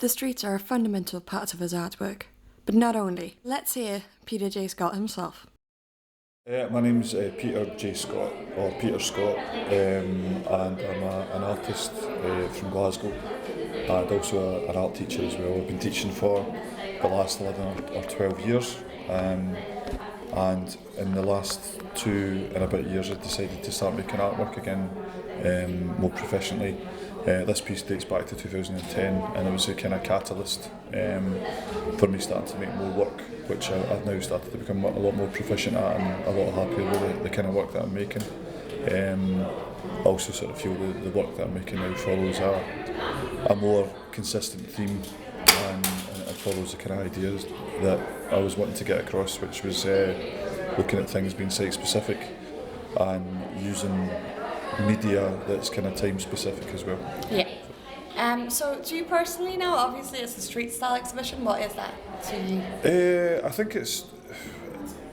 The streets are a fundamental part of his artwork, but not only. Let's hear Peter J. Scott himself. My name's Peter J. Scott, or Peter Scott, and I'm an artist from Glasgow and also an art teacher as well. I've been teaching for the last 11 or 12 years, and in the last 2 and a bit years I've decided to start making artwork again more professionally. This piece dates back to 2010 and it was a kind of catalyst for me starting to make more work, which I've now started to become a lot more proficient at and a lot happier with the kind of work that I'm making. I also sort of feel the work that I'm making now follows a more consistent theme and it follows the kind of ideas that I was wanting to get across, which was looking at things being site specific and using media that's kind of time specific as well. Yeah. So do you personally know, obviously it's a street style exhibition, what is that to you? I think it's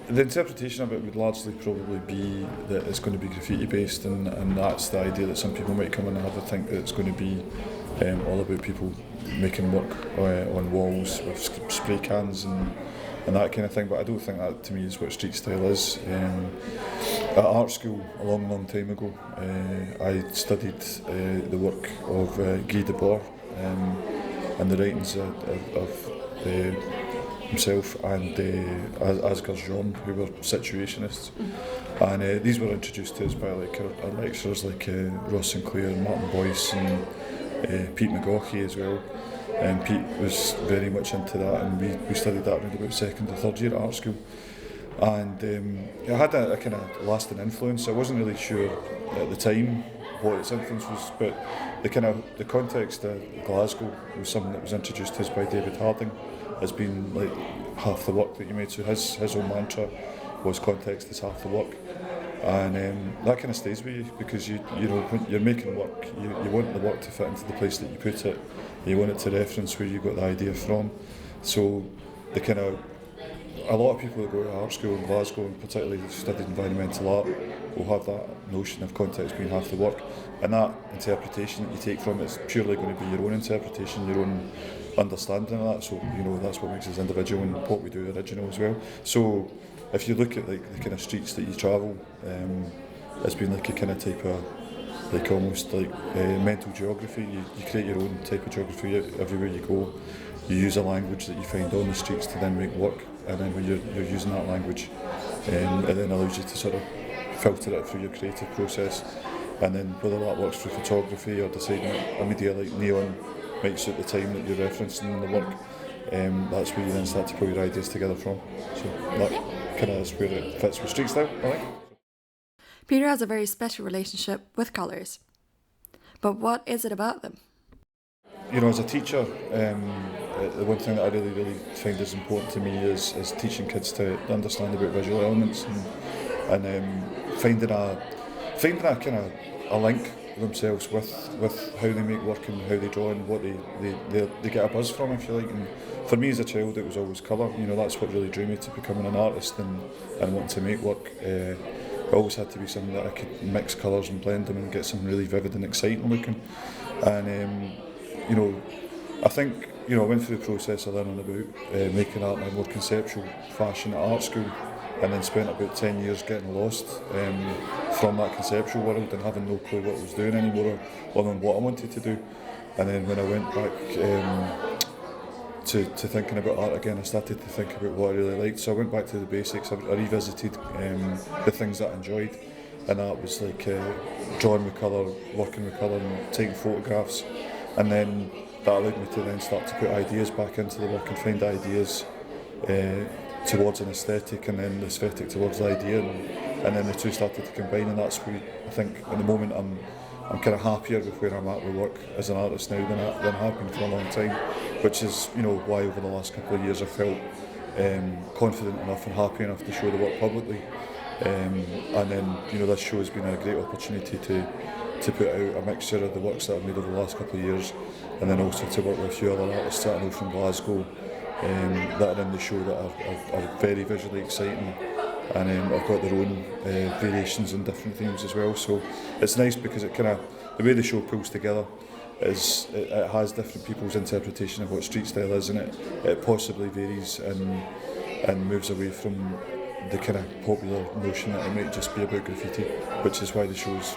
the interpretation of it would largely probably be that it's going to be graffiti based and that's the idea that some people might come in and have a think that it's going to be all about people making work on walls with spray cans and that kind of thing, but I don't think that to me is what street style is. At art school a long time ago I studied the work of Guy Debord and the writings of himself and Asger Jorn, who were situationists, and these were introduced to us by our lecturers like Ross Sinclair, Martin Boyce and Pete McGaughey as well. And Pete was very much into that, and we studied that around about second or third year at art school. And it had a kind of lasting influence. I wasn't really sure at the time what its influence was, but the context of Glasgow was something that was introduced to us by David Harding as being like half the work that you made. So his whole mantra was context is half the work. And that kind of stays with you because you know when you're making work, you want the work to fit into the place that you put it. You want it to reference where you got the idea from. So a lot of people that go to art school in Glasgow, and particularly studied environmental art, will have that notion of context being half the work. And that interpretation that you take from it is purely going to be your own interpretation, your own understanding of that. So you know that's what makes us individual and what we do original as well. So if you look at the kind of streets that you travel, it's been like a kind of type of almost like mental geography. You create your own type of geography everywhere you go. You use a language that you find on the streets to then make work, and then when you're using that language, it then allows you to sort of filter it through your creative process. And then whether that works through photography or deciding that a media like neon might suit the time that you're referencing in the work, that's where you then start to pull your ideas together from. So that kind of is where it fits with street style, I think. Peter has a very special relationship with colours. But what is it about them? You know, as a teacher, the one thing that I really find is important to me is teaching kids to understand about visual elements and finding a kind of a link themselves with how they make work and how they draw and what they get a buzz from, if you like. And for me as a child, it was always colour. You know, that's what really drew me to becoming an artist and wanting to make work. It always had to be something that I could mix colours and blend them and get something really vivid and exciting looking. And you know, I think I went through the process of learning about making art in a more conceptual fashion at art school, and then spent about 10 years getting lost from that conceptual world and having no clue what I was doing anymore or on what I wanted to do. And then when I went back to thinking about art again, I started to think about what I really liked. So I went back to the basics. I revisited the things that I enjoyed, and that was like drawing with colour, working with colour and taking photographs. And then that allowed me to then start to put ideas back into the work and find ideas towards an aesthetic, and then the aesthetic towards the idea, and then the two started to combine. And that's where I think at the moment I'm kind of happier with where I'm at with work as an artist now than I have been for a long time, which is why over the last couple of years I felt confident enough and happy enough to show the work publicly. And then this show has been a great opportunity to put out a mixture of the works that I've made over the last couple of years, and then also to work with a few other artists that I know from Glasgow that are in the show that are very visually exciting, and I've got their own variations and different themes as well. So it's nice because it the way the show pulls together it has different people's interpretation of what street style is, and it possibly varies and moves away from the kind of popular notion that it might just be about graffiti, which is why the show's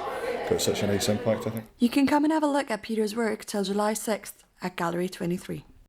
got such a nice impact, I think. You can come and have a look at Peter's work till July 6th at Gallery 23.